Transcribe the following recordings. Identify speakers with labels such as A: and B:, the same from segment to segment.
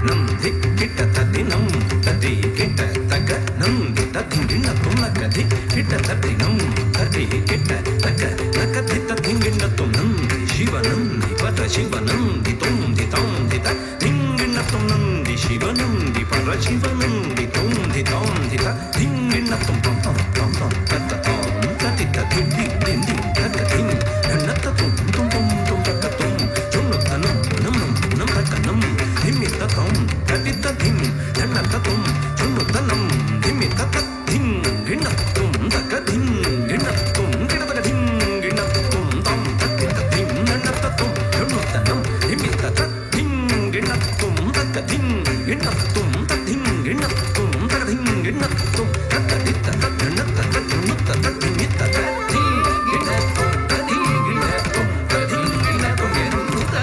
A: ನಂದಿ ಕಿಟ್ಟ ತದ್ದಿ ನಂ ತದ್ದಿ ಕಿಟ್ಟ ತಗ ನಂದಿ ತದ್ದಿಂಗಿಣ್ಣ ತುಮ್ನ ಕದಿ ಕಿಟ್ಟ ತದ್ದಿ ನಂ ತದ್ದಿ ಕಿಟ್ಟ ತಗ ನಕದಿ ತದ್ದಿಂಗಿಣ್ಣ ತುಮ್ ನಂದಿ ಶಿವ ನಂದಿ ಪರ ಶಿವ ನಂದಿ ತುಂದಿ ತಾಂದಿ ತ ದಿಂಗಿಣ್ಣ ತುಮ್ ನಂದಿ ಶಿವ ನಂದಿ ಪರ ಶಿವ ನಂದಿ ತುಂದಿ ತಾಂದಿ ತ ದಿಂಗಿಣ್ಣ ತುಮ್ ತಂ ತಂ ತಂ ತಂ ತತ್ತ ತಾಂ ತತಿ ತದ್ದಿ ದಿಂಗ್ ದಿಂಗ್ ತದ ದಿಂಗ್ ನನ್ನತ್ತ ತುಮ್ ತುಮ್ ತುಮ್ ತುಮ್ ತಕ್ಕ ತುಮ್ ಚುಣ್ಣು ತನಂ ನಂ ನಂ ತಕ್ಕ ನಂ ಧಿಮ್ಮಿ ತತಂ ತಟಿ ತಧಿಂ ನನ್ನ ತತಂ ಚುಣ್ಣು ತನಂ ಧಿಮ್ಮಿ ತತ ಧಿಂಗ್ ಗಿಣ್ಣ ತುಮ್ ತಕ್ಕ ಧಿಂಗ್ ಗಿಣ್ಣ ತುಮ್ ಗಿಡದ ಧಿಂಗ್ ಗಿಣ್ಣ ತುಮ್ ತಂ ತಟ್ಟಿ ತಧಿಂ ನನ್ನ ತತಂ ಚುಣ್ಣು ತನಂ ಧಿಮ್ಮಿ ತತ ಧಿಂಗ್ ಗಿಣ್ಣ ತುಮ್ ತಕ್ಕ ಧಿಂಗ್ ಗಿಣ್ಣ ತುಮ್ ತಧಿಂಗ್ ಗಿಣ್ಣ ತುಮ್ ತಕ ಧಿಂಗ್ ಗಿಣ್ಣ ತುಮ್ ತತ್ತ ದಿತ್ತ ತತ್ತ ನನ್ನ ತತ ಚುಣ್ಣು ತತ ಧಿಮ್ಮಿ ತತ ಧಿಂಗ್ ಗಿಣ್ಣ ತುಮ್ ತಧಿಂಗ್ ಗಿಣ್ಣ ತುಮ್ ತಧಿಂಗ್ ಗಿಣ್ಣ ತುಮ್ ಎನ್ನುತ್ತ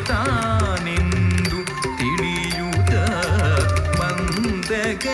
B: ತಾನೆಂದು ತಿಳಿಯುತ್ತ ಮಂದಗತಿಯಲ್ಲಿ